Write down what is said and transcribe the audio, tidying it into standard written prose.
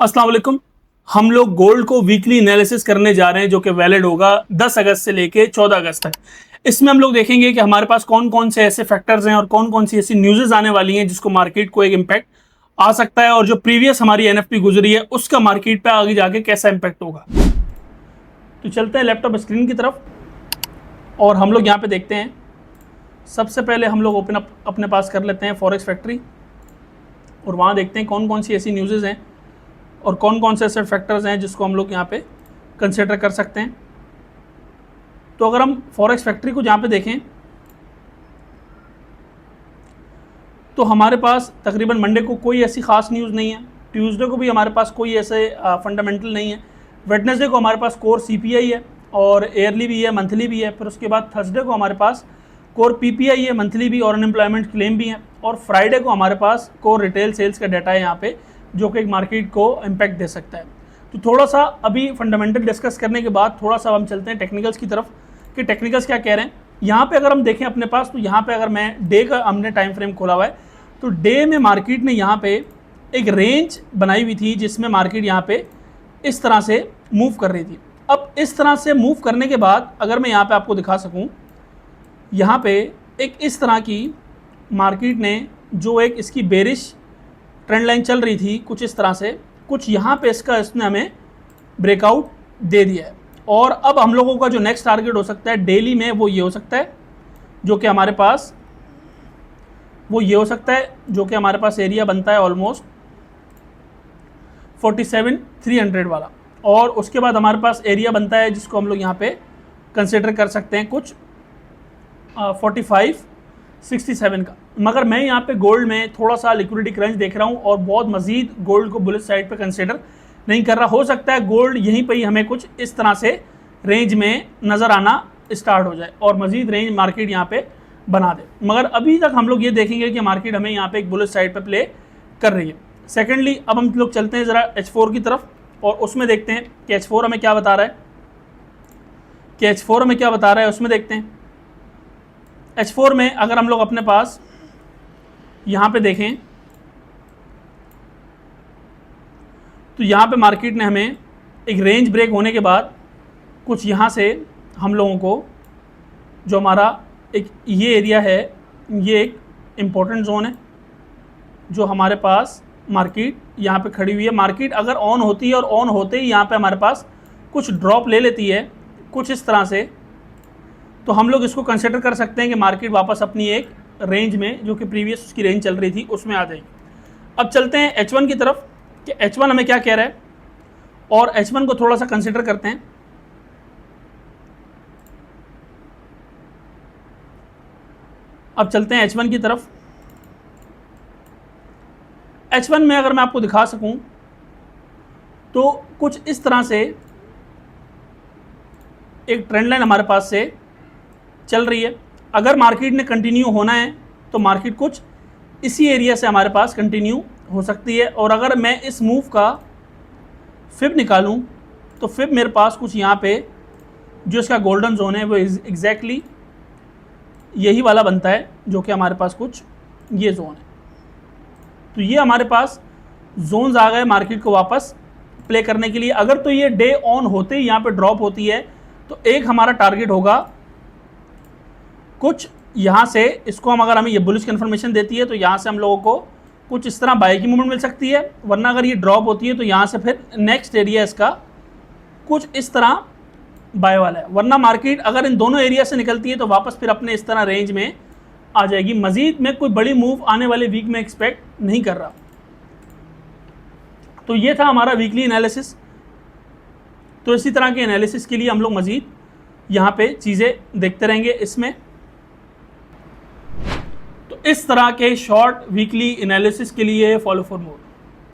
अस्सलाम वालेकुम। हम लोग गोल्ड को वीकली एनालिसिस करने जा रहे हैं जो कि वैलिड होगा 10 अगस्त से लेके 14 अगस्त तक। इसमें हम लोग देखेंगे कि हमारे पास कौन कौन से ऐसे फैक्टर्स हैं और कौन कौन सी ऐसी न्यूज़ेस आने वाली हैं जिसको मार्केट को एक इम्पैक्ट आ सकता है और जो प्रीवियस हमारी एनएफपी गुजरी है उसका मार्केट पे आगे जाके कैसा इम्पैक्ट होगा। तो चलते हैं लैपटॉप स्क्रीन की तरफ और हम लोग यहाँ पे देखते हैं। सबसे पहले हम लोग ओपन अप अपने पास कर लेते हैं फॉरेक्स फैक्ट्री और वहाँ देखते हैं कौन कौन सी ऐसी न्यूज़ेस हैं और कौन कौन से ऐसे फैक्टर्स हैं जिसको हम लोग यहाँ पे कंसिडर कर सकते हैं। तो अगर हम फॉरेक्स फैक्ट्री को जहाँ पे देखें तो हमारे पास तकरीबन मंडे को कोई ऐसी खास न्यूज़ नहीं है, ट्यूसडे को भी हमारे पास कोई ऐसे फंडामेंटल नहीं है, वेडनेसडे को हमारे पास कोर सीपीआई है और ईयरली भी है, मंथली भी है, फिर उसके बाद थर्सडे को हमारे पास कोर पीपीआई है, मंथली भी, और अनएम्प्लॉयमेंट क्लेम भी है, और फ्राइडे को हमारे पास कोर रिटेल सेल्स का डाटा है यहाँ पे जो कि एक मार्केट को इम्पैक्ट दे सकता है। तो थोड़ा सा अभी फंडामेंटल डिस्कस करने के बाद थोड़ा सा हम चलते हैं टेक्निकल्स की तरफ कि टेक्निकल्स क्या कह रहे हैं। यहाँ पे अगर हम देखें अपने पास तो यहाँ पे अगर मैं डे का हमने टाइम फ्रेम खोला हुआ है तो डे में मार्केट ने यहाँ पे एक रेंज बनाई हुई थी जिसमें मार्केट यहाँ पे इस तरह से मूव कर रही थी। अब इस तरह से मूव करने के बाद अगर मैं यहाँ पे आपको दिखा सकूँ, यहाँ पे एक इस तरह की मार्केट ने जो एक इसकी बेरिश ट्रेंड लाइन चल रही थी कुछ इस तरह से, कुछ यहाँ पे इसने हमें ब्रेकआउट दे दिया है। और अब हम लोगों का जो नेक्स्ट टारगेट हो सकता है डेली में वो ये हो सकता है जो कि हमारे पास एरिया बनता है ऑलमोस्ट 47,300 वाला, और उसके बाद हमारे पास एरिया बनता है जिसको हम लोग यहाँ पे कंसिडर कर सकते हैं कुछ 45-67 का। मगर मैं यहाँ पे गोल्ड में थोड़ा सा लिक्विडिटी क्रंच देख रहा हूँ और बहुत मजीद गोल्ड को बुलिश साइड पे कंसिडर नहीं कर रहा। हो सकता है गोल्ड यहीं पे ही हमें कुछ इस तरह से रेंज में नज़र आना स्टार्ट हो जाए और मजीद रेंज मार्केट यहाँ पे बना दे। मगर अभी तक हम लोग ये देखेंगे कि मार्केट हमें यहाँ पे एक बुलिश साइड पे प्ले कर रही है। सेकेंडली अब हम लोग चलते हैं ज़रा H4 की तरफ और उसमें देखते हैं कि H4 हमें क्या बता रहा है, उसमें देखते हैं। H4 में अगर हम लोग अपने पास यहाँ पे देखें तो यहाँ पे मार्केट ने हमें एक रेंज ब्रेक होने के बाद कुछ यहाँ से हम लोगों को जो हमारा एक ये एरिया है, ये एक इम्पोर्टेंट जोन है जो हमारे पास मार्केट यहाँ पे खड़ी हुई है। मार्केट अगर ऑन होती है और ऑन होते ही यहाँ पे हमारे पास कुछ ड्रॉप ले लेती है कुछ इस तरह से, तो हम लोग इसको कंसिडर कर सकते हैं कि मार्केट वापस अपनी एक रेंज में जो कि प्रीवियस उसकी रेंज चल रही थी उसमें आ जाएगी। अब चलते हैं H1 की तरफ कि H1 हमें क्या कह रहा है और H1 को थोड़ा सा कंसिडर करते हैं। अब चलते हैं H1 की तरफ। H1 में अगर मैं आपको दिखा सकूं तो कुछ इस तरह से एक ट्रेंड लाइन हमारे पास से चल रही है। अगर मार्केट ने कंटिन्यू होना है तो मार्केट कुछ इसी एरिया से हमारे पास कंटिन्यू हो सकती है, और अगर मैं इस मूव का फिब निकालूं तो फिब मेरे पास कुछ यहाँ पे जो इसका गोल्डन जोन है वो एग्जैक्टली यही वाला बनता है जो कि हमारे पास कुछ ये जोन है। तो ये हमारे पास जोन्स आ गए मार्केट को वापस प्ले करने के लिए। अगर तो ये डे ऑन होते ही यहाँ पे ड्रॉप होती है तो एक हमारा टारगेट होगा कुछ यहाँ से, इसको हम अगर हमें ये बुलिश कन्फर्मेशन देती है तो यहाँ से हम लोगों को कुछ इस तरह बाय की मूवमेंट मिल सकती है, वरना अगर ये ड्रॉप होती है तो यहाँ से फिर नेक्स्ट एरिया इसका कुछ इस तरह बाय वाला है, वरना मार्केट अगर इन दोनों एरिया से निकलती है तो वापस फिर अपने इस तरह रेंज में आ जाएगी। मजीद में कोई बड़ी मूव आने वाले वीक में एक्सपेक्ट नहीं कर रहा। तो ये था हमारा वीकली एनालिसिस। तो इसी तरह के एनालिसिस के लिए हम लोग मजीद यहाँ पे चीज़ें देखते रहेंगे इसमें। तो इस तरह के शॉर्ट वीकली एनालिसिस के लिए फॉलो फॉर मोर।